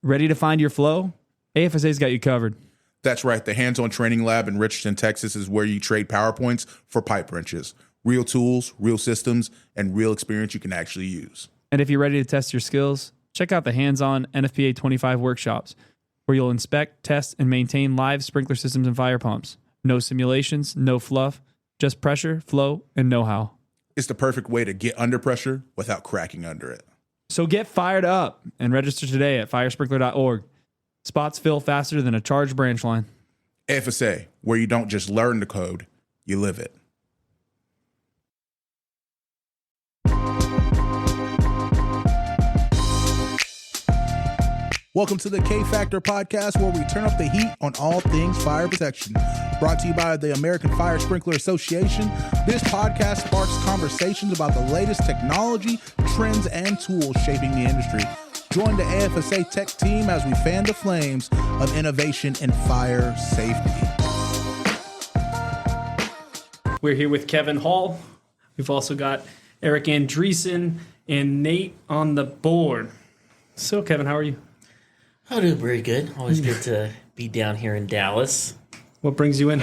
Ready to find your flow? AFSA's got you covered. That's right. The hands-on training lab in Richardson, Texas is where you trade PowerPoints for pipe wrenches. Real tools, real systems, and real experience you can actually use. And if you're ready to test your skills, check out the hands-on NFPA 25 workshops, where you'll inspect, test, and maintain live sprinkler systems and fire pumps. No simulations, no fluff, just pressure, flow, and know-how. It's the perfect way to get under pressure without cracking under it. So get fired up and register today at firesprinkler.org. Spots fill faster than a charged branch line. AFSA, where you don't just learn the code, you live it. Welcome to the K-Factor podcast, where we turn up the heat on all things fire protection. Brought to you by the American Fire Sprinkler Association, this podcast sparks conversations about the latest technology, trends, and tools shaping the industry. Join the AFSA tech team as we fan the flames of innovation in fire safety. We're here with Kevin Hall. We've also got Eric Andreessen and Nate on the board. So, Kevin, how are you? I'm doing very good. Always good to be down here in Dallas. What brings you in?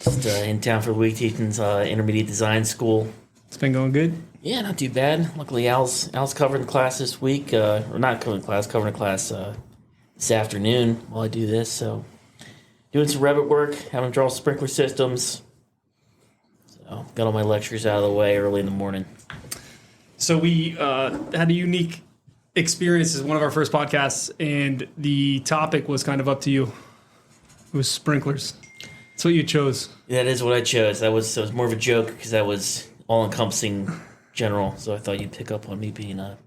Just in town for the week, teaching intermediate design school. It's been going good? Yeah, not too bad. Luckily, Al's covering the class this week. Or not covering the class this afternoon while I do this. So, doing some Revit work, having to draw sprinkler systems. So, got all my lectures out of the way early in the morning. So we had a unique experience as one of our first podcasts, and the topic was kind of up to you. It was sprinklers. That's what you chose. That is what I chose. That was more of a joke because that was all-encompassing general. So I thought you'd pick up on me being a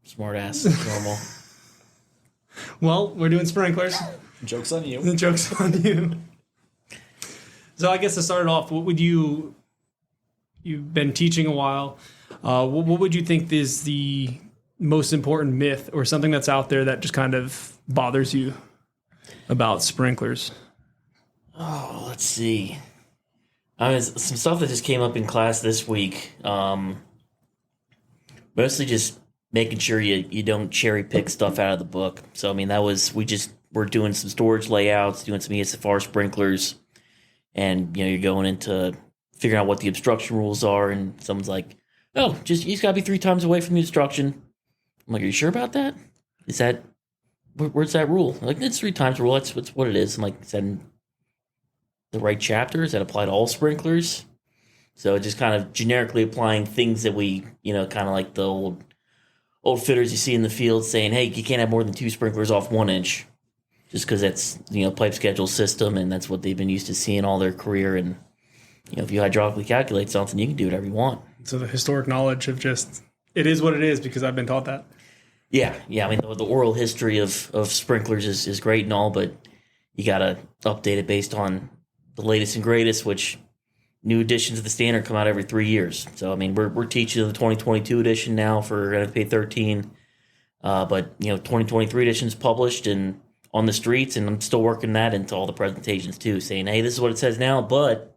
smart ass normal. Well, we're doing sprinklers. Joke's on you. The joke's on you. So I guess to start it off, what would you've been teaching a while. What would you think is the most important myth or something that's out there that just kind of bothers you about sprinklers? Oh, let's see. Some stuff that just came up in class this week. Mostly just making sure you don't cherry pick stuff out of the book. So, I mean, we're doing some storage layouts, doing some ESFR sprinklers, and, you're going into figuring out what the obstruction rules are, and someone's like, oh, you just got to be 3 times away from the obstruction. I'm like, are you sure about that? Is that, where's that rule? I'm like, it's 3 times rule. That's what it is. I'm like, is that in the right chapter? Does that apply to all sprinklers? So just kind of generically applying things that we, kind of like the old fitters you see in the field saying, hey, you can't have more than 2 sprinklers off 1 inch, just because that's, pipe schedule system, and that's what they've been used to seeing all their career. And, if you hydraulically calculate something, you can do whatever you want. So the historic knowledge of just, it is what it is because I've been taught that. Yeah. I mean, the oral history of sprinklers is great and all, but you got to update it based on the latest and greatest, which new editions of the standard come out every 3 years. So, I mean, we're teaching the 2022 edition now for NFPA 13, but, 2023 edition is published and on the streets, and I'm still working that into all the presentations too, saying, hey, this is what it says now, but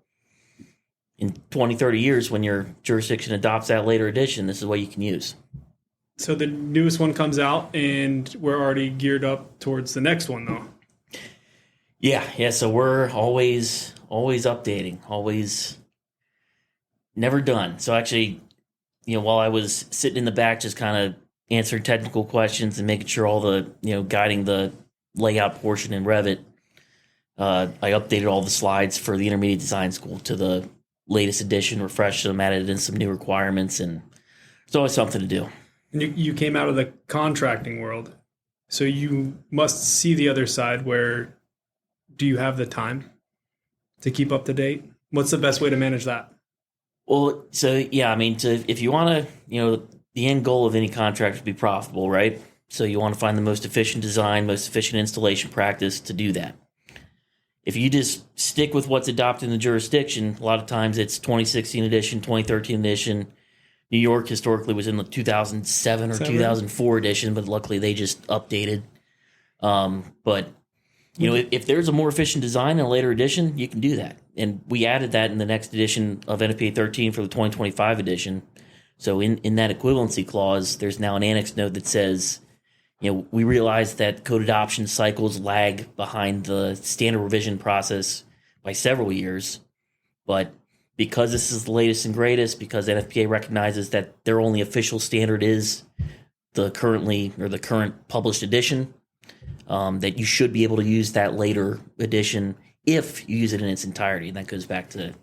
in 20, 30 years, when your jurisdiction adopts that later edition, this is what you can use. So the newest one comes out, and we're already geared up towards the next one, though. Yeah. So we're always updating, always never done. So actually, while I was sitting in the back, just kind of answering technical questions and making sure all the, guiding the layout portion in Revit, I updated all the slides for the intermediate design school to the latest edition, refreshed them, added in some new requirements, and there's always something to do. And you came out of the contracting world, so you must see the other side. Where do you have the time to keep up to date? What's the best way to manage that? Well, so yeah, I mean, if you want to, the end goal of any contract is to be profitable, right? So you want to find the most efficient design, most efficient installation practice to do that. If you just stick with what's adopted in the jurisdiction, a lot of times it's 2016 edition, 2013 edition. New York historically was in the 2007 or 2004 edition, but luckily they just updated. But, if there's a more efficient design in a later edition, you can do that. And we added that in the next edition of NFPA 13 for the 2025 edition. So in that equivalency clause, there's now an annex note that says we realize that code adoption cycles lag behind the standard revision process by several years. But because this is the latest and greatest, because NFPA recognizes that their only official standard is the current published edition, that you should be able to use that later edition if you use it in its entirety. And that goes back to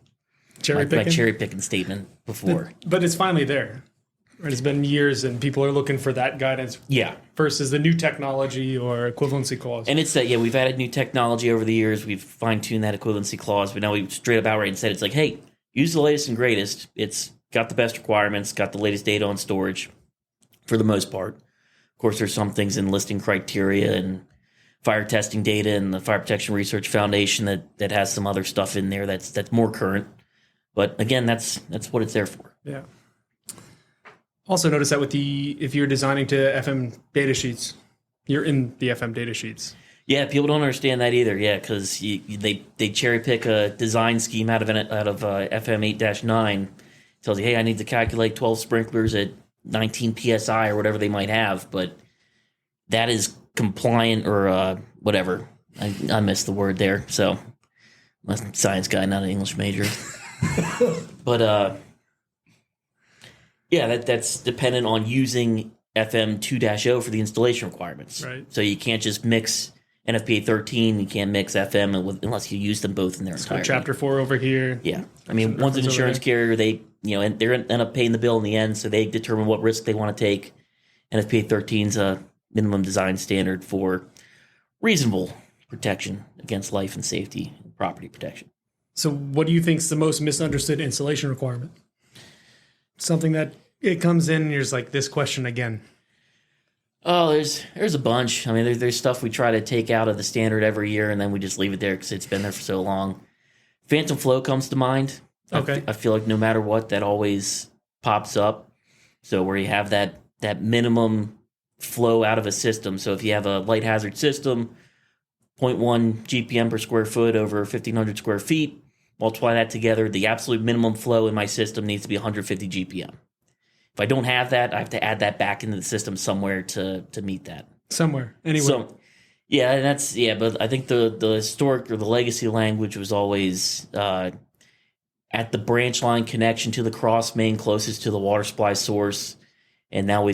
my cherry picking statement before. But it's finally there. Right? It's been years, and people are looking for that guidance. Yeah. Versus the new technology or equivalency clause. And it's that, we've added new technology over the years. We've fine-tuned that equivalency clause, but now we've straight up outright and said, it's like, hey, use the latest and greatest. It's got the best requirements, got the latest data on storage for the most part. Of course, there's some things in listing criteria and fire testing data and the Fire Protection Research Foundation that has some other stuff in there that's more current. But again, that's what it's there for. Yeah. Also notice that if you're designing to FM data sheets, you're in the FM data sheets. Yeah, people don't understand that either. Yeah, because they cherry pick a design scheme out of FM 8-9. Tells you, hey, I need to calculate 12 sprinklers at 19 psi or whatever they might have, but that is compliant or whatever. I missed the word there. So I'm a science guy, not an English major. But that's dependent on using FM 2-0 for the installation requirements. Right. So you can't just mix NFPA 13. You can't mix FM unless you use them both in their entirety. Chapter 4 over here. Yeah. I mean, one's an insurance carrier. They, and they end up paying the bill in the end, so they determine what risk they want to take. NFPA 13 is a minimum design standard for reasonable protection against life and safety and property protection. So what do you think is the most misunderstood installation requirement? Something that it comes in and you're just like, this question again. Oh, there's a bunch. I mean, there's stuff we try to take out of the standard every year, and then we just leave it there because it's been there for so long. Phantom flow comes to mind. Okay. I feel like no matter what, that always pops up. So where you have that minimum flow out of a system. So if you have a light hazard system, 0.1 GPM per square foot over 1,500 square feet, multiply that together, the absolute minimum flow in my system needs to be 150 GPM. If I don't have that, I have to add that back into the system somewhere to meet that. Somewhere, anywhere. So, but I think the historic or the legacy language was always at the branch line connection to the cross main closest to the water supply source. And now we're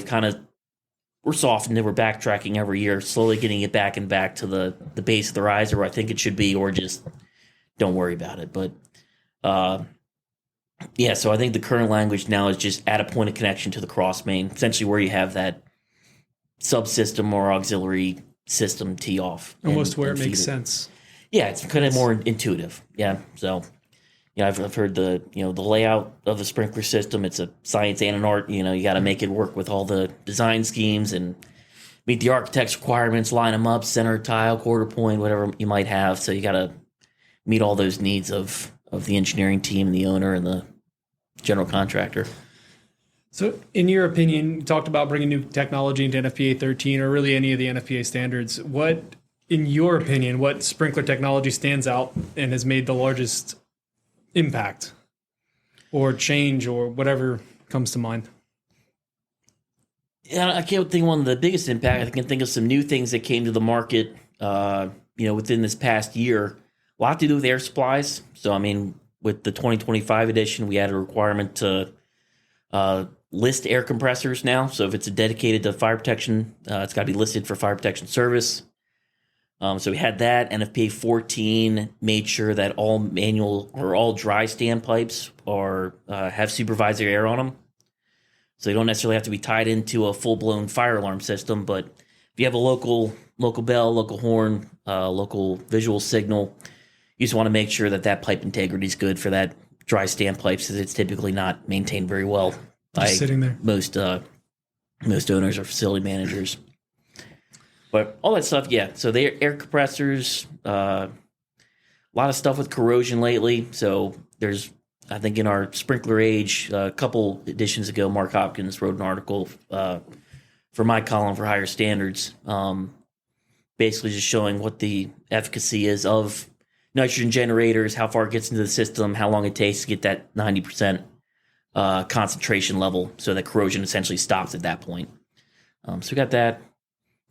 softened and we're backtracking every year, slowly getting it back to the base of the riser where I think it should be, or just don't worry about it. But so I think the current language now is just at a point of connection to the cross main, essentially where you have that subsystem or auxiliary system tee off. Almost where it makes sense. Yeah, it's kind of more intuitive. Yeah, so I've heard the layout of the sprinkler system. It's a science and an art. You got to make it work with all the design schemes and meet the architect's requirements, line them up, center tile, quarter point, whatever you might have. So you got to meet all those needs of the engineering team and the owner and the general contractor. So in your opinion, you talked about bringing new technology into NFPA 13 or really any of the NFPA standards. In your opinion, what sprinkler technology stands out and has made the largest impact or change or whatever comes to mind? Yeah, I can't think of one of the biggest impact. I can think of some new things that came to the market, within this past year. A lot to do with air supplies. So, I mean, with the 2025 edition, we had a requirement to list air compressors now. So if it's dedicated to fire protection, it's got to be listed for fire protection service. So we had that. NFPA 14 made sure that all manual or all dry standpipes have supervisory air on them. So they don't necessarily have to be tied into a full-blown fire alarm system. But if you have a local bell, local horn, local visual signal, you just want to make sure that pipe integrity is good for that dry standpipes, because it's typically not maintained very well by sitting there. Most owners or facility managers. But all that stuff, yeah. So the air compressors, a lot of stuff with corrosion lately. So there's, I think in our sprinkler age, a couple editions ago, Mark Hopkins wrote an article for my column for Higher Standards, basically just showing what the efficacy is of nitrogen generators, how far it gets into the system, how long it takes to get that 90% concentration level so that corrosion essentially stops at that point. So we got that.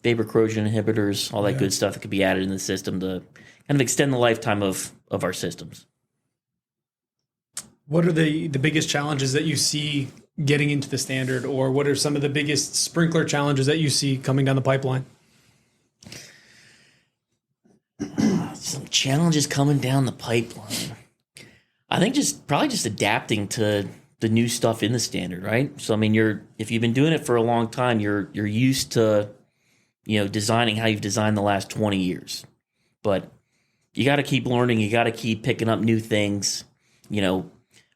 vapor corrosion inhibitors, all that good stuff that could be added in the system to kind of extend the lifetime of our systems. What are the biggest challenges that you see getting into the standard, or what are some of the biggest sprinkler challenges that you see coming down the pipeline? Some challenges coming down the pipeline. I think probably just adapting to the new stuff in the standard, right? So I mean, if you've been doing it for a long time, you're used to, designing how you've designed the last 20 years. But you got to keep learning. You got to keep picking up new things.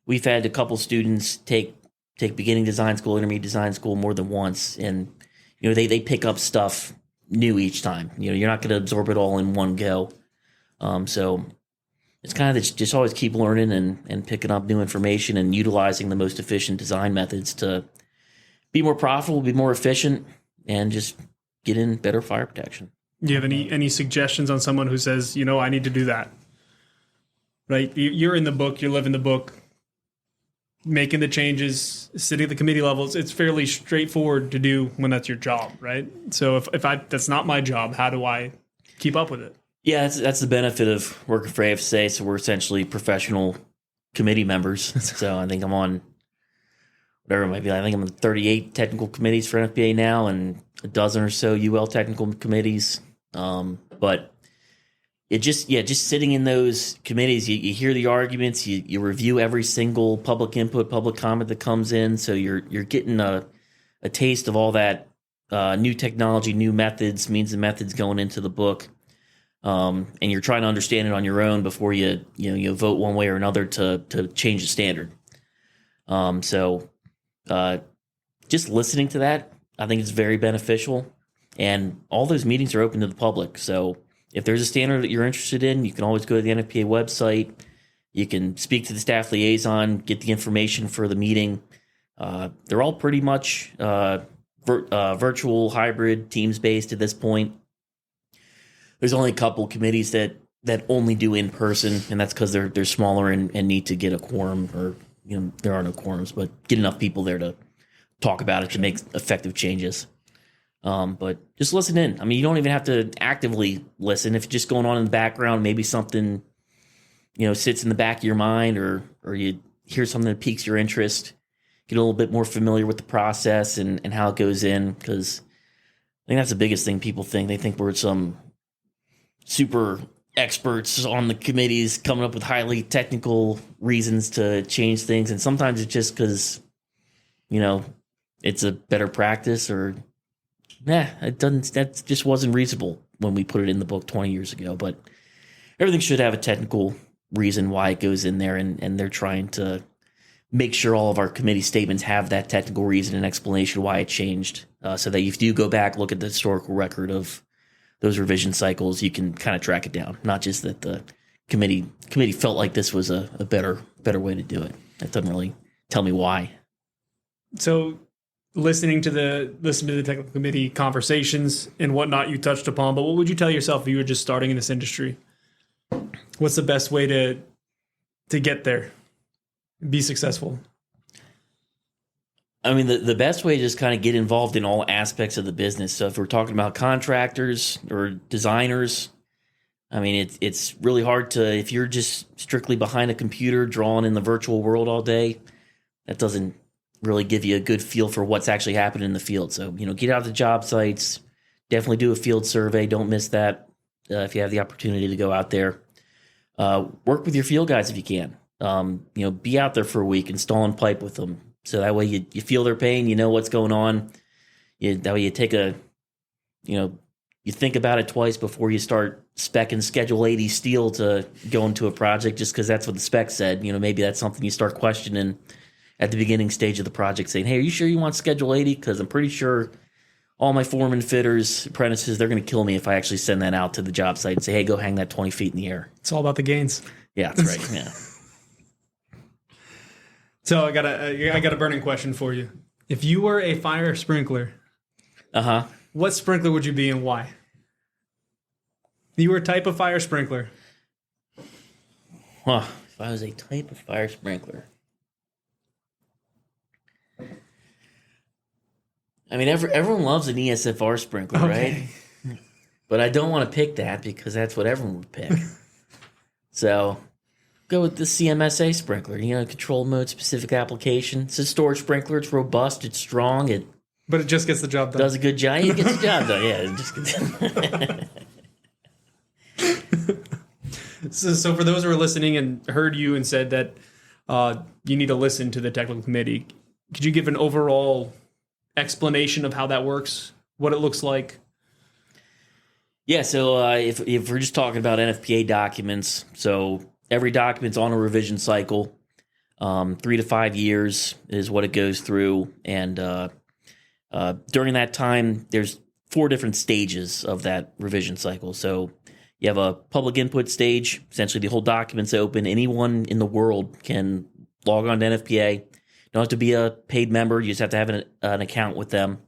We've had a couple students take beginning design school, intermediate design school more than once, and they pick up stuff new each time. You're not going to absorb it all in one go. So it's kind of just always keep learning and picking up new information and utilizing the most efficient design methods to be more profitable, be more efficient, and just get in better fire protection. Do you have any suggestions on someone who says, I need to do that? Right? You're in the book, you're living the book, making the changes, sitting at the committee levels. It's fairly straightforward to do when that's your job, right? So if that's not my job, how do I keep up with it? Yeah, that's the benefit of working for AFSA. So we're essentially professional committee members. So I think I'm on whatever it might be. I think I'm on 38 technical committees for NFPA now, and a dozen or so UL technical committees. But it just sitting in those committees, you hear the arguments, you review every single public input, public comment that comes in. So you're getting a taste of all that new technology, new methods, means and methods going into the book. And you're trying to understand it on your own before you vote one way or another to change the standard. So just listening to that, I think it's very beneficial. And all those meetings are open to the public. So if there's a standard that you're interested in, you can always go to the NFPA website. You can speak to the staff liaison, get the information for the meeting. They're all pretty much virtual, hybrid, Teams-based at this point. There's only a couple committees that only do in person, and that's because they're smaller and need to get a quorum, or there are no quorums, but get enough people there to talk about it to make effective changes. But just listen in. I mean, you don't even have to actively listen. If it's just going on in the background, maybe something sits in the back of your mind, or you hear something that piques your interest, get a little bit more familiar with the process and how it goes in, because I think that's the biggest thing people think. They think we're some super experts on the committees coming up with highly technical reasons to change things. And sometimes it's just because, it's a better practice, or it doesn't, that just wasn't reasonable when we put it in the book 20 years ago. But everything should have a technical reason why it goes in there. And they're trying to make sure all of our committee statements have that technical reason and explanation why it changed, so that if you do go back, look at the historical record of those revision cycles, you can kind of track it down. Not just that the committee felt like this was a better way to do it. That doesn't really tell me why. So listening to the technical committee conversations and whatnot you touched upon, but what would you tell yourself if you were just starting in this industry? What's the best way to get there, be successful? I mean, the best way is just kind of get involved in all aspects of the business. So if we're talking about contractors or designers, I mean, it's really hard to, if you're just strictly behind a computer drawing in the virtual world all day, that doesn't really give you a good feel for what's actually happening in the field. So, get out to job sites, definitely do a field survey. Don't miss that if you have the opportunity to go out there. Work with your field guys if you can. Be out there for a week, installing pipe with them. So that way you feel their pain, you know what's going on. That way you take you think about it twice before you start speccing Schedule 80 steel to go into a project, just because that's what the spec said. Maybe that's something you start questioning at the beginning stage of the project, saying, hey, are you sure you want Schedule 80? Because I'm pretty sure all my foreman, fitters, apprentices, they're going to kill me if I actually send that out to the job site and say, hey, go hang that 20 feet in the air. It's all about the gains. Yeah, that's right. Yeah. So I got a burning question for you. If you were a fire sprinkler, what sprinkler would you be and why? You were a type of fire sprinkler. If I was a type of fire sprinkler, I mean, everyone loves an ESFR sprinkler, right? But I don't want to pick that because that's what everyone would pick. So go with the CMSA sprinkler, control mode specific application. It's a storage sprinkler. It's robust. It's strong. It But it just gets the job done. does a good job. It gets the job done. Yeah. It just So for those who are listening and heard you and said that you need to listen to the technical committee, could you give an overall explanation of how that works, what it looks like? Yeah, so if we're just talking about NFPA documents, so every document's on a revision cycle. 3 to 5 years is what it goes through. And during that time, there's 4 different stages of that revision cycle. So you have a public input stage. Essentially, the whole document's open. Anyone in the world can log on to NFPA. You don't have to be a paid member. You just have to have an account with them.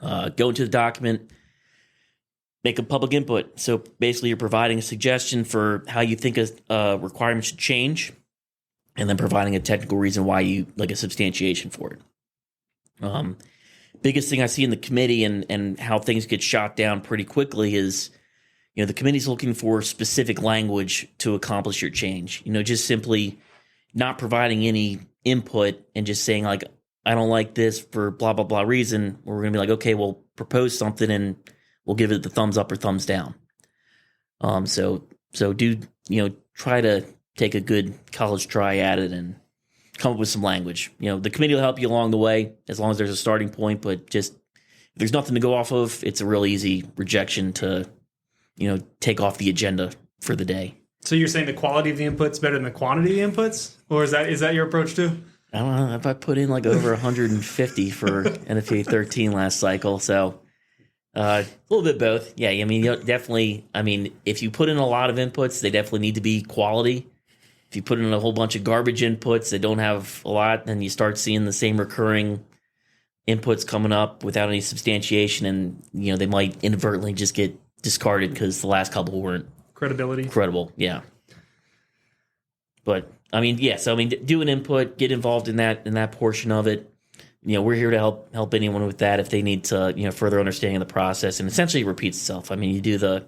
Go into the document, make a public input. So basically, you're providing a suggestion for how you think a requirement should change, and then providing a technical reason why you like a substantiation for it. Biggest thing I see in the committee and how things get shot down pretty quickly is, the committee's looking for specific language to accomplish your change. Just simply not providing any input and just saying like, I don't like this for blah, blah, blah reason. We're going to be like, okay, we'll propose something and we'll give it the thumbs up or thumbs down. So try to take a good college try at it and come up with some language. The committee will help you along the way as long as there's a starting point, but just if there's nothing to go off of, it's a real easy rejection to, take off the agenda for the day. So you're saying the quality of the input's better than the quantity of the inputs? Or is that your approach too? I don't know if I put in like over 150 for NFPA 13 last cycle. So a little bit both. Yeah, I mean, definitely. I mean, if you put in a lot of inputs, they definitely need to be quality. If you put in a whole bunch of garbage inputs that don't have a lot, then you start seeing the same recurring inputs coming up without any substantiation, and they might inadvertently just get discarded because the last couple weren't credible. Yeah. But I mean, yes. I mean, do an input, get involved in that portion of it. We're here to help anyone with that if they need to, further understanding of the process. And essentially it repeats itself. I mean, you do the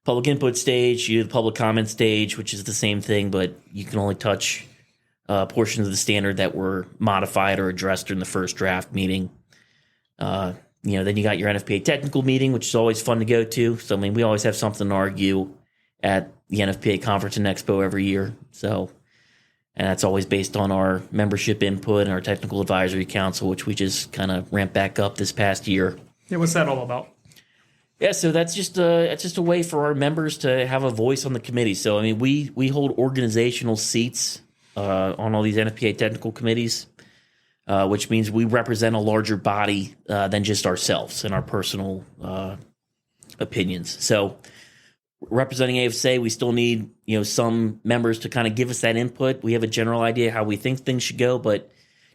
public input stage, you do the public comment stage, which is the same thing, but you can only touch portions of the standard that were modified or addressed during the first draft meeting. Then you got your NFPA technical meeting, which is always fun to go to. So, I mean, we always have something to argue at the NFPA conference and expo every year. So, and that's always based on our membership input and our technical advisory council, which we just kind of ramped back up this past year. Yeah, what's that all about? Yeah, so that's just a way for our members to have a voice on the committee. So, I mean, we hold organizational seats on all these NFPA technical committees, which means we represent a larger body than just ourselves and our personal opinions. So, representing AFSA, we still need some members to kind of give us that input. We have a general idea how we think things should go, but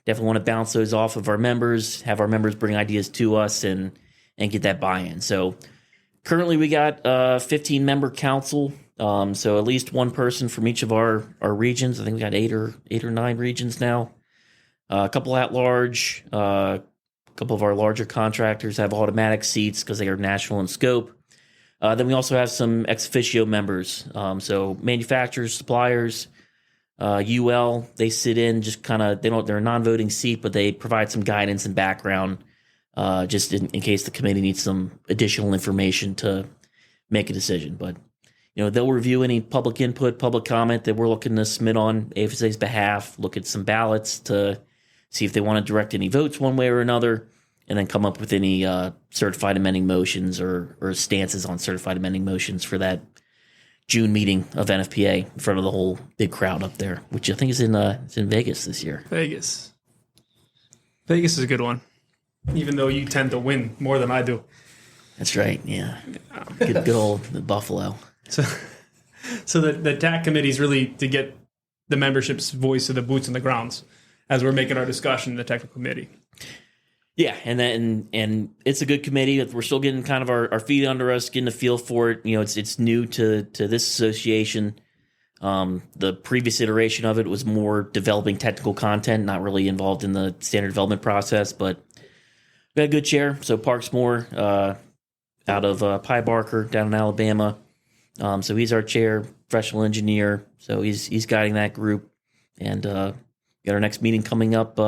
definitely want to bounce those off of our members, have our members bring ideas to us, and get that buy-in. So currently we got a 15-member council, so at least one person from each of our regions. I think we got eight or 9 regions now. A couple at large, a couple of our larger contractors have automatic seats because they are national in scope. Then we also have some ex officio members. So manufacturers, suppliers, UL, they sit in just kind of, they're a non-voting seat, but they provide some guidance and background just in case the committee needs some additional information to make a decision. But, they'll review any public input, public comment that we're looking to submit on AFSA's behalf, look at some ballots to see if they want to direct any votes one way or another, and then come up with any certified amending motions or stances on certified amending motions for that June meeting of NFPA in front of the whole big crowd up there, which I think is it's in Vegas this year. Vegas is a good one, even though you tend to win more than I do. That's right, yeah. Good old Buffalo. So the TAC committee is really to get the membership's voice of the boots on the grounds as we're making our discussion in the technical committee. Yeah, and it's a good committee. We're still getting kind of our feet under us, getting a feel for it. It's new to this association. The previous iteration of it was more developing technical content, not really involved in the standard development process. But We had a good chair. So Parks Moore out of Pie Barker down in Alabama. So he's our chair, professional engineer. So he's guiding that group. And got our next meeting coming up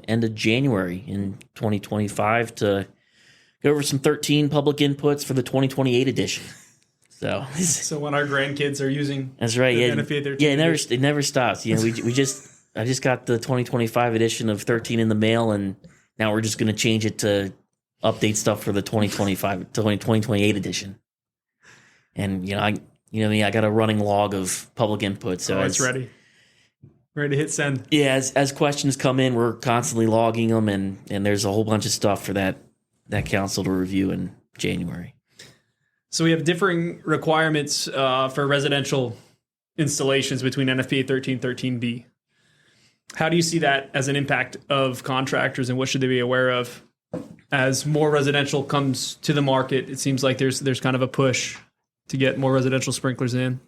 end of January in 2025 to go over some 13 public inputs for the 2028 edition. So when our grandkids are using that's right, the yeah, NFPA 13, it never stops. You know, I just got the 2025 edition of 13 in the mail, and now we're just going to change it to update stuff for the 2028 edition. And I got a running log of public input, so it's ready to hit send. Yeah, as questions come in, we're constantly logging them, and there's a whole bunch of stuff for that council to review in January. So we have differing requirements for residential installations between NFPA 13, 13B. How do you see that as an impact of contractors, and what should they be aware of as more residential comes to the market? It seems like there's kind of a push to get more residential sprinklers in.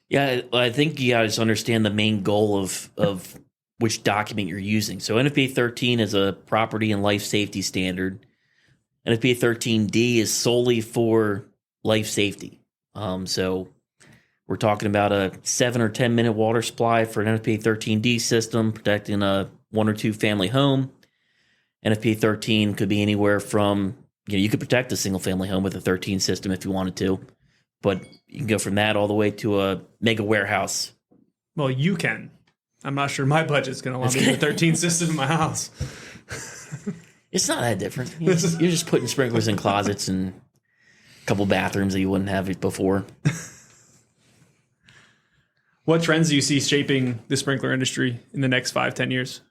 Yeah, I think you guys understand the main goal of which document you're using. So NFPA 13 is a property and life safety standard. NFPA 13D is solely for life safety. So we're talking about a 7 or 10 minute water supply for an NFPA 13D system protecting a 1 or 2 family home. NFPA 13 could be anywhere from, you could protect a single family home with a 13 system if you wanted to, but you can go from that all the way to a mega warehouse. Well, you can. I'm not sure my budget's going to allow me to 13 system in my house. It's not that different. You're just putting sprinklers in closets and a couple bathrooms that you wouldn't have before. What trends do you see shaping the sprinkler industry in the next 5-10 years?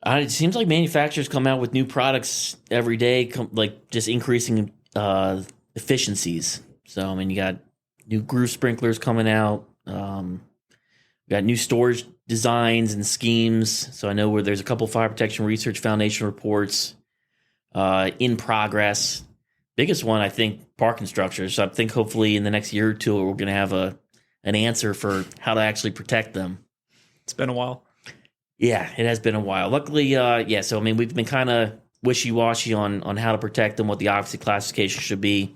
It seems like manufacturers come out with new products every day, like just increasing efficiencies. So, you got new groove sprinklers coming out. We got new storage designs and schemes. So I know where there's a couple Fire Protection Research Foundation reports in progress. Biggest one, I think, parking structures. So I think hopefully in the next year or two, we're going to have an answer for how to actually protect them. It's been a while. Yeah, it has been a while. Luckily, so we've been kind of wishy-washy on how to protect them, what the occupancy classification should be.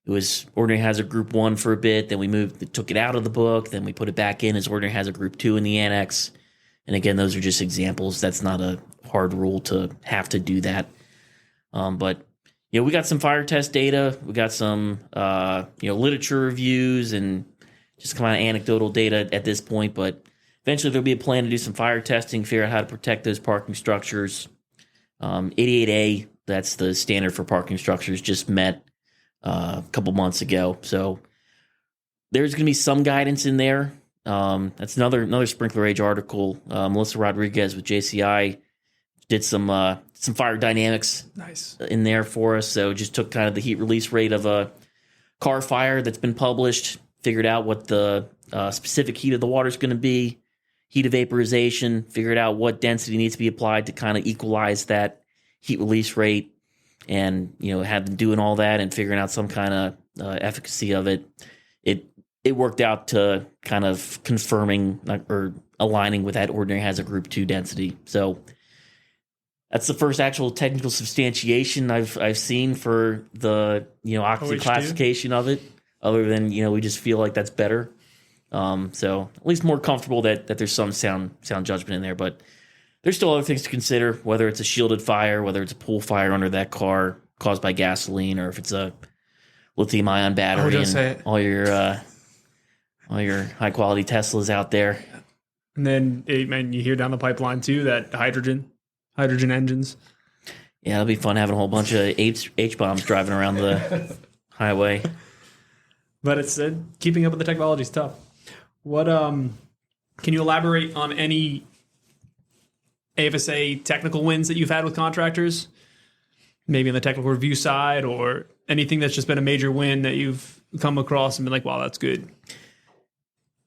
It was Ordinary Hazard Group 1 for a bit, then we took it out of the book, then we put it back in as Ordinary Hazard Group 2 in the annex. And again, those are just examples. That's not a hard rule to have to do that. But we got some fire test data. We got some literature reviews and just kind of anecdotal data at this point. But eventually there'll be a plan to do some fire testing, figure out how to protect those parking structures. 88A, that's the standard for parking structures, just met a couple months ago. So there's going to be some guidance in there. That's another Sprinkler Age article. Melissa Rodriguez with JCI did some fire dynamics in there for us. So just took kind of the heat release rate of a car fire that's been published, figured out what the specific heat of the water is going to be, heat of vaporization, figured out what density needs to be applied to kind of equalize that heat release rate. And, had them doing all that and figuring out some kind of efficacy of it. It worked out to kind of confirming or aligning with that Ordinary Hazard Group 2 density. So that's the first actual technical substantiation I've seen for the, occupancy classification of it, other than, we just feel like that's better. So at least more comfortable that there's some sound judgment in there, but there's still other things to consider, whether it's a shielded fire, whether it's a pool fire under that car caused by gasoline, or if it's a lithium-ion battery and all your high-quality Teslas out there. And then you hear down the pipeline, too, that hydrogen engines. Yeah, it'll be fun having a whole bunch of H-bombs driving around the highway. But it's keeping up with the technology is tough. What can you elaborate on any AFSA technical wins that you've had with contractors, maybe on the technical review side, or anything that's just been a major win that you've come across and been like, wow, that's good?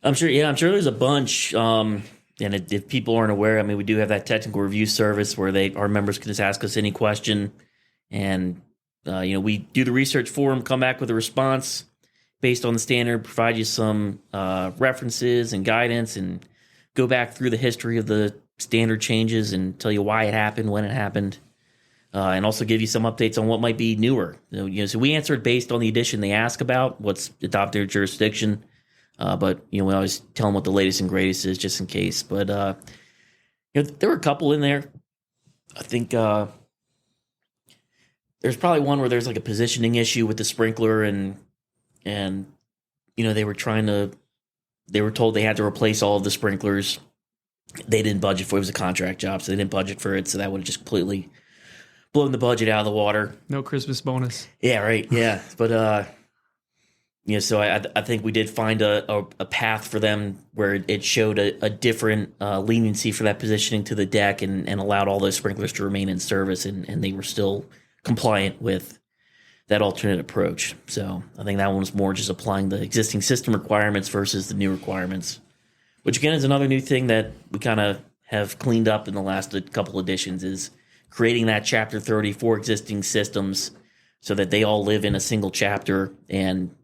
I'm sure there's a bunch. And if people aren't aware, we do have that technical review service where our members can just ask us any question, and we do the research for them, come back with a response based on the standard, provide you some references and guidance, and go back through the history of the standard changes and tell you why it happened, when it happened, and also give you some updates on what might be newer. So we answer it based on the edition they ask about, what's adopted in jurisdiction. But we always tell them what the latest and greatest is, just in case. But there were a couple in there. I think there's probably one where there's like a positioning issue with the sprinkler, and they were told they had to replace all of the sprinklers. They didn't budget for it. It was a contract job, so they didn't budget for it. So that would have just completely blown the budget out of the water. No Christmas bonus. Yeah, right. Yeah, but so I think we did find a path for them where it showed a different leniency for that positioning to the deck and allowed all those sprinklers to remain in service, and they were still compliant with that alternate approach. So I think that one was more just applying the existing system requirements versus the new requirements, which again is another new thing that we kind of have cleaned up in the last couple editions, is creating that Chapter 30 for existing systems so that they all live in a single chapter, and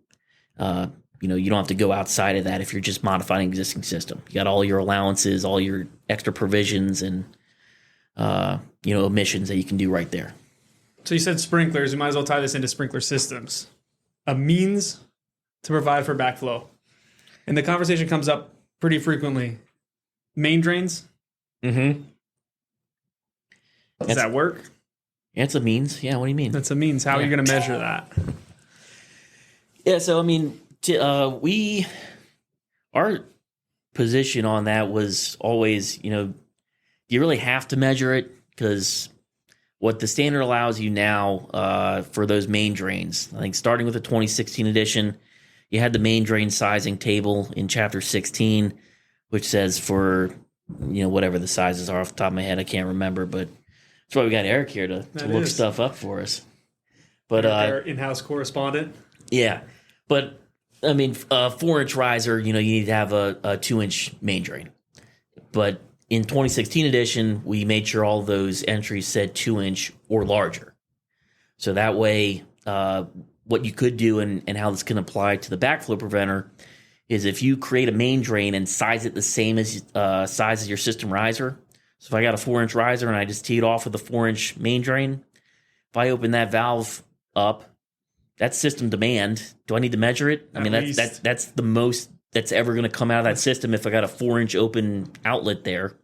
you don't have to go outside of that if you're just modifying an existing system. You got all your allowances, all your extra provisions, and omissions that you can do right there. So you said sprinklers. We might as well tie this into sprinkler systems. A means to provide for backflow. And the conversation comes up pretty frequently. Main drains? Mm-hmm. Does that work? Yeah, it's a means. Yeah, what do you mean? That's a means. How are you going to measure that? Yeah, so I mean, our position on that was always, you really have to measure it, because what the standard allows you now for those main drains, I think starting with the 2016 edition, you had the main drain sizing table in Chapter 16, which says for, whatever the sizes are off the top of my head, I can't remember, but that's why we got Eric here to look stuff up for us. But our in-house correspondent. Yeah, but I mean, 4-inch riser, you need to have a 2-inch main drain. But in 2016 edition, we made sure all those entries said 2-inch or larger. So that way, what you could do and how this can apply to the backflow preventer is if you create a main drain and size it the same as size as your system riser. So if I got a 4-inch riser and I just tee it off with a 4-inch main drain, if I open that valve up, that's system demand. Do I need to measure it? I mean, that's the most that's ever going to come out of that system if I got a 4-inch open outlet there.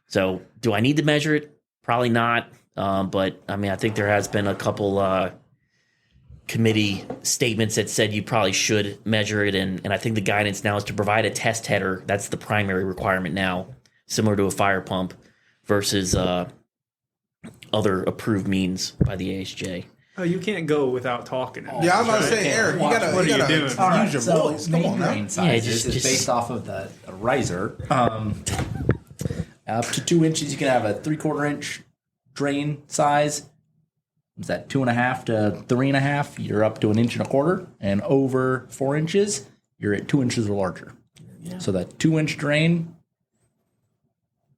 So do I need to measure it? Probably not. But I mean, I think there has been a couple committee statements that said you probably should measure it. And I think the guidance now is to provide a test header. That's the primary requirement now, similar to a fire pump versus other approved means by the ASJ. Oh, you can't go without talking. Yeah, I was about to say, Eric, you gotta What are you doing? use your voice. Come on now. Main size Yeah, is just- based off of the riser. Up to 2 inches, you can have a 3/4 inch drain size. Is that 2.5 to 3.5? You're up to 1.25 inches, and over 4 inches, you're at 2 inches or larger. Yeah. So that 2-inch drain,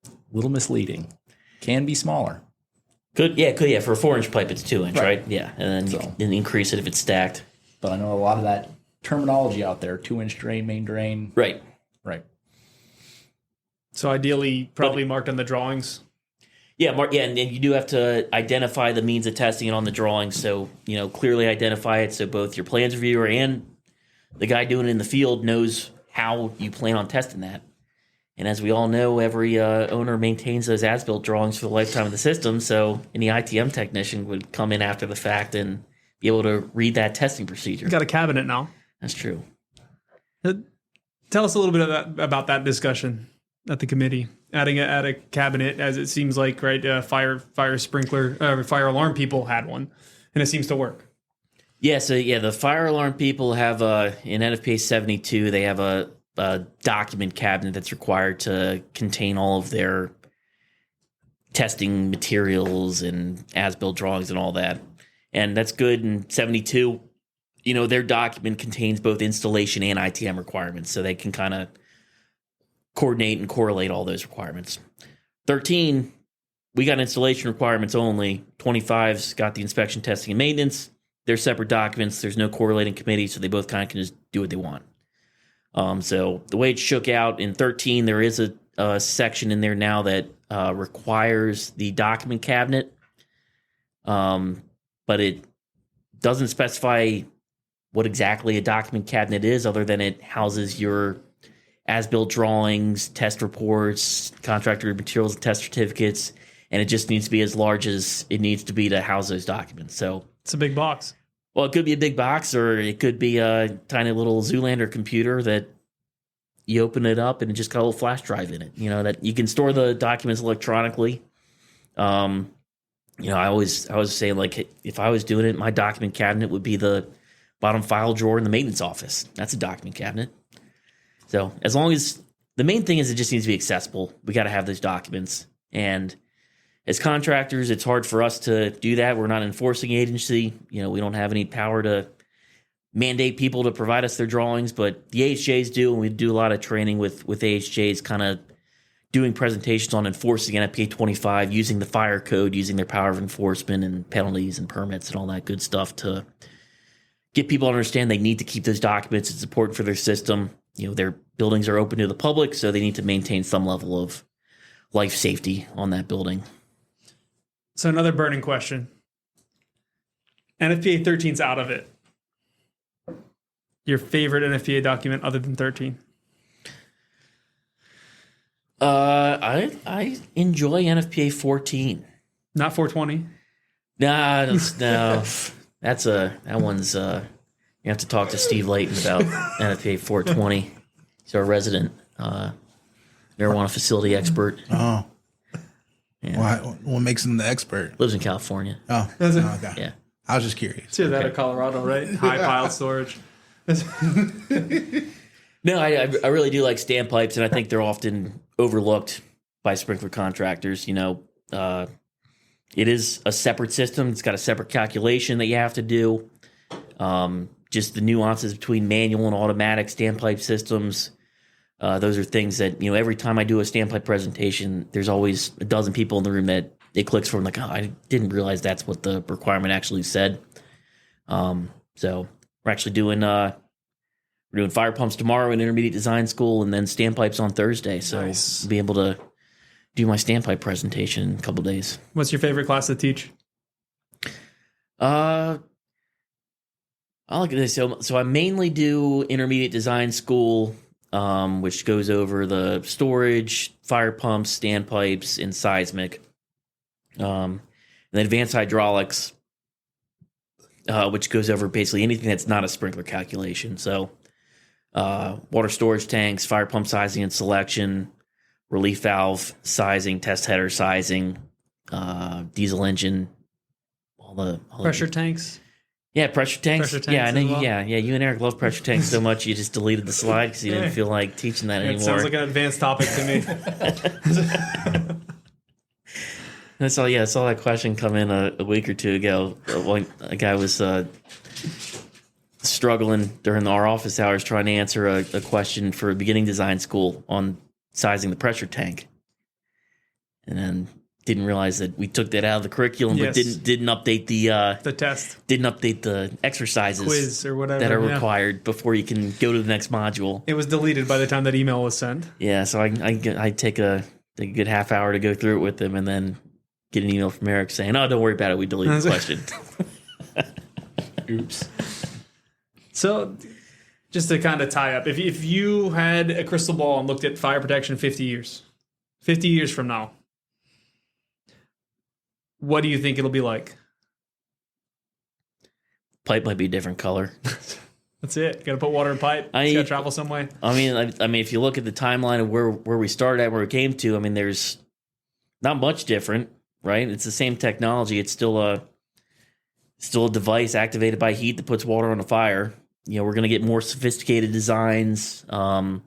a little misleading. Can be smaller. Could for a 4-inch pipe it's 2-inch, right? Yeah, and then you So- can increase it if it's stacked. But I know a lot of that terminology out there: 2-inch drain, main drain. Right. Right. So ideally, probably marked on the drawings. Yeah, and you do have to identify the means of testing it on the drawings. So clearly identify it so both your plans reviewer and the guy doing it in the field knows how you plan on testing that. And as we all know, every owner maintains those as-built drawings for the lifetime of the system. So any ITM technician would come in after the fact and be able to read that testing procedure. You got a cabinet now. That's true. Tell us a little bit about that discussion at the committee. Adding a cabinet, as it seems like, right? Fire sprinkler, fire alarm people had one, and it seems to work. Yeah, so the fire alarm people have in NFPA 72, they have a document cabinet that's required to contain all of their testing materials and as-built drawings and all that. And that's good. In 72, their document contains both installation and ITM requirements, so they can kind of coordinate and correlate all those requirements. 13, we got installation requirements only. 25's got the inspection, testing, and maintenance. They're separate documents. There's no correlating committee, so they both kind of can just do what they want. So the way it shook out in 13, there is a section in there now that requires the document cabinet, but it doesn't specify what exactly a document cabinet is, other than it houses your as-built drawings, test reports, contractor materials, and test certificates, and it just needs to be as large as it needs to be to house those documents. So It's a big box. well, it could be a big box, or it could be a tiny little Zoolander computer that you open it up and it just got a little flash drive in it. You know, that you can store the documents electronically. You know, I always say, like, if I was doing it, my document cabinet would be the bottom file drawer in the maintenance office. That's a document cabinet. So as long as the main thing is it just needs to be accessible. We got to have those documents. And as contractors, it's hard for us to do that. We're not an enforcing agency. You know, we don't have any power to mandate people to provide us their drawings, but the AHJs do, and we do a lot of training with AHJs, kind of doing presentations on enforcing NFPA 25, using the fire code, using their power of enforcement and penalties and permits and all that good stuff to get people to understand they need to keep those documents. It's important for their system. You know, their buildings are open to the public, so they need to maintain some level of life safety on that building. So another burning question. NFPA 13's out of it. Your favorite NFPA document other than 13? I enjoy NFPA 14. Not 420? Nah, no. That one's you have to talk to Steve Layton about NFPA 420. He's our resident marijuana facility expert. Oh. Yeah. What makes him the expert? Lives in California. Oh, Does it? okay. Yeah. I was just curious. It's either that or Colorado, right? High piled storage. No, I really do like standpipes, and I think they're often overlooked by sprinkler contractors. You know, it is a separate system. It's got a separate calculation that you have to do. Just the nuances between manual and automatic standpipe systems. Those are things that, you know, every time I do a standpipe presentation, there's always a dozen people in the room that it clicks for. I'm like, oh, I didn't realize that's what the requirement actually said. So we're actually doing fire pumps tomorrow in intermediate design school, and then standpipes on Thursday. So Nice. I'll be able to do my standpipe presentation in a couple days. What's your favorite class to teach? I like this. So I mainly do intermediate design school, which goes over the storage, fire pumps, standpipes, and seismic. And then advanced hydraulics, which goes over basically anything that's not a sprinkler calculation. So water storage tanks, fire pump sizing and selection, relief valve sizing, test header sizing, diesel engine, all the Pressure tanks? Yeah, pressure tanks. Pressure tanks Yeah, I know. as well? Yeah. You and Eric love pressure tanks so much you just deleted the slide because you didn't feel like teaching that anymore. It sounds like an advanced topic to me. I saw that question come in a week or two ago. A guy was struggling during our office hours trying to answer a question for a beginning design school on sizing the pressure tank, and then didn't realize that we took that out of the curriculum, Yes. but didn't update The test, didn't update the exercises quiz, or whatever. that are yeah. required before you can go to the next module. It was deleted by the time that email was sent. Yeah, so I take a good half hour to go through it with him, and then get an email from Eric saying, "Oh, don't worry about it. We deleted the question." Oops. So, just to kind of tie up, if you had a crystal ball and looked at fire protection 50 years from now, what do you think it'll be like? Pipe might be a different color. That's it. Got to put water in pipe. It's got to travel some way. I mean, if you look at the timeline of where we started at, where we came to, I mean, there's not much different, right? It's the same technology. It's still a device activated by heat that puts water on a fire. You know, we're going to get more sophisticated designs, different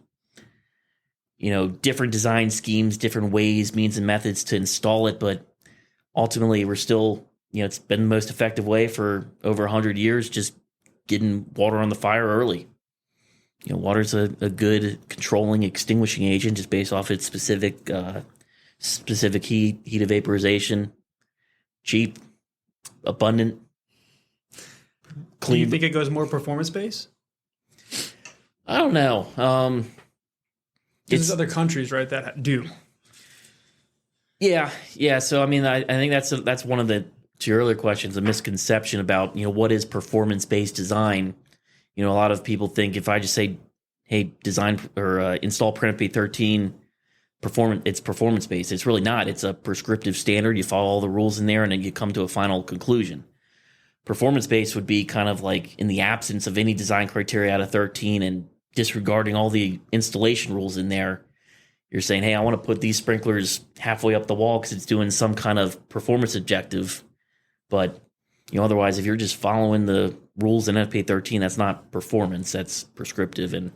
design schemes, different ways, means, and methods to install it. But ultimately, we're still, it's been the most effective way for over 100 years, just getting water on the fire early. Water's a good controlling, extinguishing agent just based off its specific heat of vaporization. Cheap, abundant, Do you clean. think it goes more performance based? I don't know. There's other countries, right, that do. Yeah. So I mean, I think that's one of the, to your earlier questions, a misconception about, what is performance-based design. A lot of people think if I just say, hey, design or install Print NFPA 13 it's performance-based. It's really not. It's a prescriptive standard. You follow all the rules in there and then you come to a final conclusion. Performance-based would be kind of like in the absence of any design criteria out of 13 and disregarding all the installation rules in there. You're saying, hey, I want to put these sprinklers halfway up the wall because it's doing some kind of performance objective. But, otherwise, if you're just following the rules in NFPA 13, that's not performance, that's prescriptive. And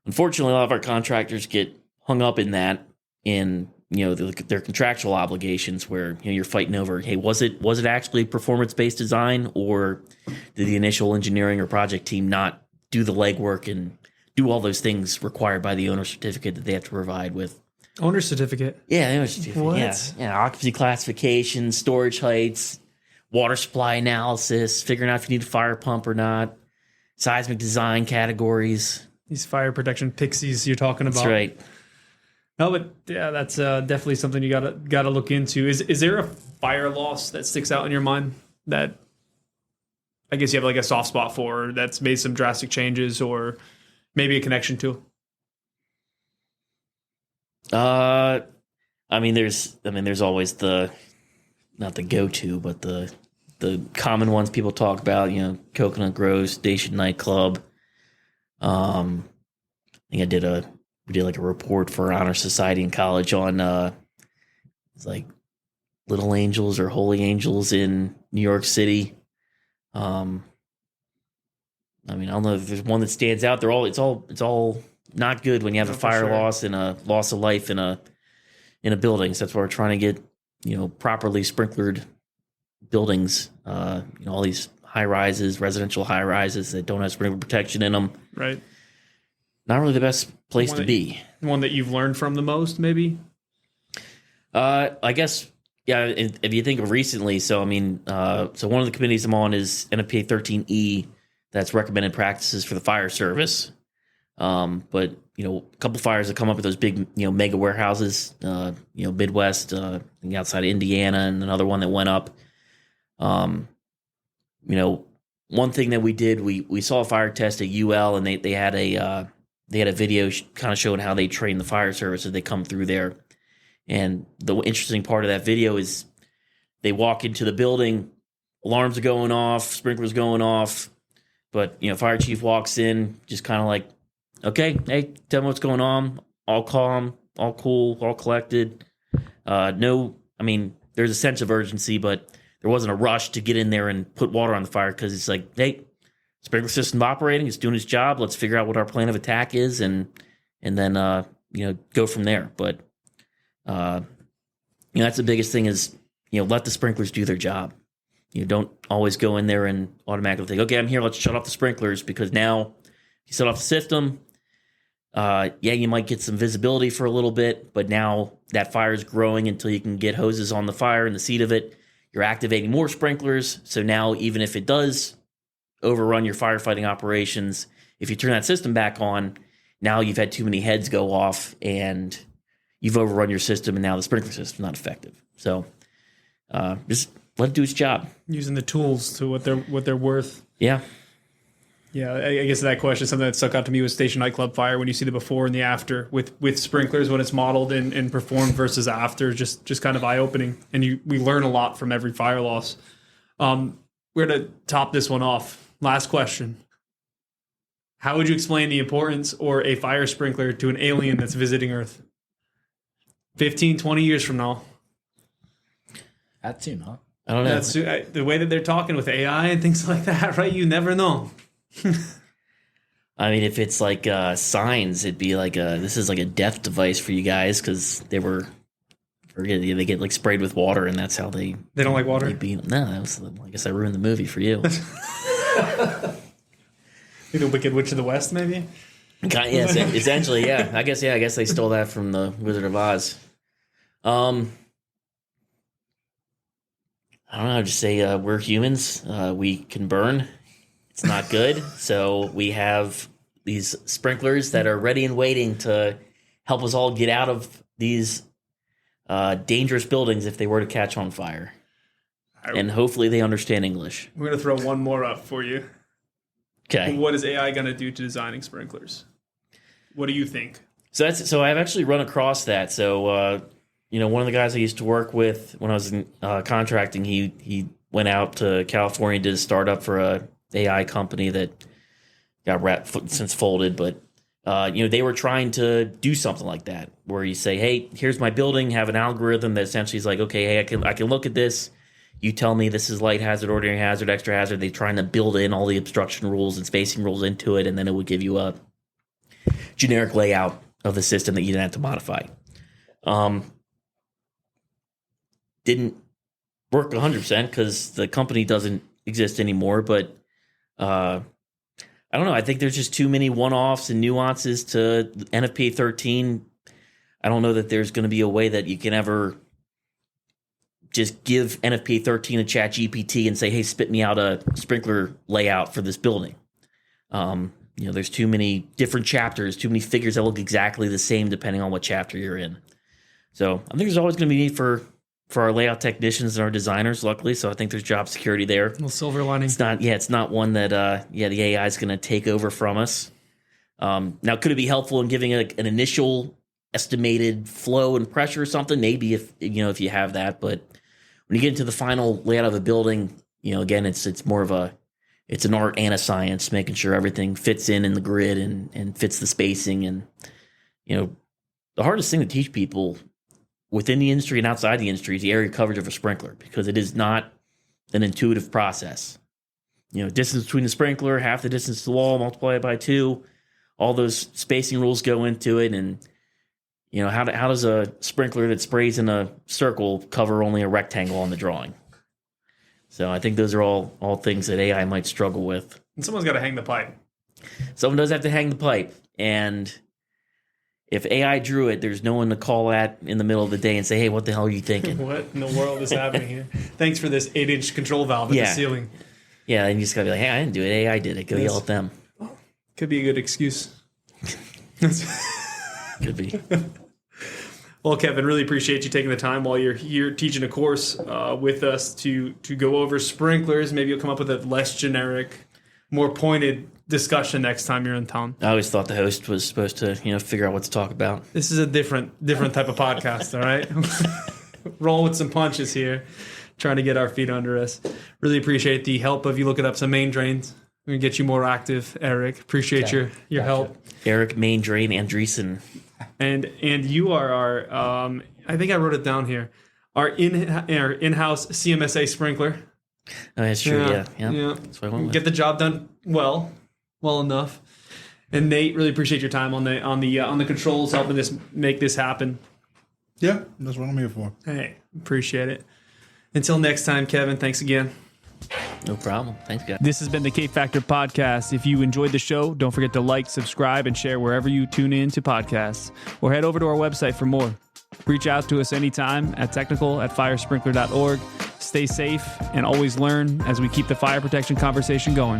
unfortunately, a lot of our contractors get hung up in that, their contractual obligations where, you're fighting over, hey, was it actually performance-based design, or did the initial engineering or project team not do the legwork and do all those things required by the owner certificate that they have to provide with? Owner certificate? Yeah, owner certificate. What? Yeah, occupancy classification, storage heights, water supply analysis, figuring out if you need a fire pump or not, seismic design categories. These fire protection pixies you're talking about. That's right. No, but yeah, that's definitely something you gotta look into. Is there a fire loss that sticks out in your mind that I guess you have like a soft spot for, that's made some drastic changes or maybe a connection to? There's always not the go-to, but the common ones people talk about, Coconut Grove Station nightclub. I think we did like a report for Honor Society in college on it's like Little Angels or Holy Angels in New York City. I don't know if there's one that stands out. It's all not good when you have a fire loss and a loss of life in a building. So that's why we're trying to get, properly sprinklered buildings, all these high rises, residential high rises that don't have sprinkler protection in them. Right. Not really the best place to be. One that you've learned from the most, maybe? I guess, yeah, if you think of recently, so one of the committees I'm on is NFPA 13E, that's recommended practices for the fire service. But a couple fires that come up with those big, mega warehouses, Midwest, outside of Indiana, and another one that went up. One thing that we did, we saw a fire test at UL, and they had a video kind of showing how they train the fire service as they come through there. And the interesting part of that video is they walk into the building, alarms are going off, sprinklers going off, but fire chief walks in, just kind of like, okay, hey, tell me what's going on. All calm, all cool, all collected. There's a sense of urgency, but there wasn't a rush to get in there and put water on the fire because it's like, hey, sprinkler system operating, it's doing its job. Let's figure out what our plan of attack is and then go from there. But that's the biggest thing is let the sprinklers do their job. Don't always go in there and automatically think, okay, I'm here, let's shut off the sprinklers, because now you set off the system. You might get some visibility for a little bit, but now that fire is growing until you can get hoses on the fire in the seat of it. You're activating more sprinklers. So now even if it does overrun your firefighting operations, if you turn that system back on, now you've had too many heads go off and you've overrun your system, and now the sprinkler system is not effective. So just let it do its job. Using the tools to what they're worth. Yeah. Yeah, I guess that question, something that stuck out to me was Station Nightclub fire, when you see the before and the after with sprinklers, when it's modeled and performed versus after, just kind of eye-opening. And we learn a lot from every fire loss. We're going to top this one off. Last question. How would you explain the importance or a fire sprinkler to an alien that's visiting Earth 15, 20 years from now? That's soon, huh? I don't know. That's the way that they're talking with AI and things like that, right? You never know. If it's like signs, it'd be like this is like a death device for you guys, because they get like sprayed with water, and that's how they don't like water. I guess I ruined the movie for you. The Wicked Witch of the West, maybe. Yeah, essentially, yeah. I guess they stole that from the Wizard of Oz. I don't know. Just say we're humans. We can burn. It's not good. So we have these sprinklers that are ready and waiting to help us all get out of these dangerous buildings if they were to catch on fire. And hopefully they understand English. We're going to throw one more up for you. Okay. What is AI going to do to designing sprinklers? What do you think? So I've actually run across that. So, one of the guys I used to work with when I was in contracting, he went out to California, did a startup for a AI company that got since folded. But, they were trying to do something like that where you say, hey, here's my building, have an algorithm that essentially is like, okay, hey, I can look at this. You tell me this is light hazard, ordinary hazard, extra hazard. They're trying to build in all the obstruction rules and spacing rules into it, and then it would give you a generic layout of the system that you didn't have to modify. Didn't work 100% because the company doesn't exist anymore, but I don't know. I think there's just too many one-offs and nuances to NFPA 13. I don't know that there's going to be a way that you can ever just give NFPA 13 a chat GPT and say, hey, spit me out a sprinkler layout for this building. There's too many different chapters, too many figures that look exactly the same depending on what chapter you're in. So I think there's always going to be need for our layout technicians and our designers, luckily. So I think there's job security there. A little silver lining. It's not one that, the AI is going to take over from us. Now, could it be helpful in giving an initial estimated flow and pressure or something? Maybe if you have that, but when you get into the final layout of a building, again, it's more of it's an art and a science, making sure everything fits in the grid and fits the spacing. And, the hardest thing to teach people within the industry and outside the industry is the area coverage of a sprinkler, because it is not an intuitive process. Distance between the sprinkler, half the distance to the wall, multiply it by 2, all those spacing rules go into it. And, how does a sprinkler that sprays in a circle cover only a rectangle on the drawing? So I think those are all things that AI might struggle with. And someone's got to hang the pipe. Someone does have to hang the pipe. And if AI drew it, there's no one to call at in the middle of the day and say, hey, what the hell are you thinking? What in the world is happening here? Thanks for this 8-inch control valve in the ceiling. Yeah, and you just got to be like, hey, I didn't do it. AI did it. Go yell at them. Could be a good excuse. Could be. Well, Kevin, really appreciate you taking the time while you're here teaching a course with us to go over sprinklers. Maybe you'll come up with a less generic, more pointed discussion next time you're in town. I always thought the host was supposed to, figure out what to talk about. This is a different type of podcast, all right? Roll with some punches here, trying to get our feet under us. Really appreciate the help of you looking up some main drains. We're going to get you more active, Eric. Appreciate your help. Eric Main Drain Andreessen. And you are our, I think I wrote it down here, our in-house CMSA sprinkler. Oh, that's true. Yeah. That's what I went with. Get the job done well enough. And Nate, really appreciate your time on the controls, helping make this happen. Yeah, that's what I'm here for. Hey, appreciate it. Until next time, Kevin, thanks again. No problem. Thanks, guys. This has been the K Factor Podcast. If you enjoyed the show, don't forget to like, subscribe, and share wherever you tune in to podcasts. Or head over to our website for more. Reach out to us anytime at technical@firesprinkler.org. Stay safe and always learn as we keep the fire protection conversation going.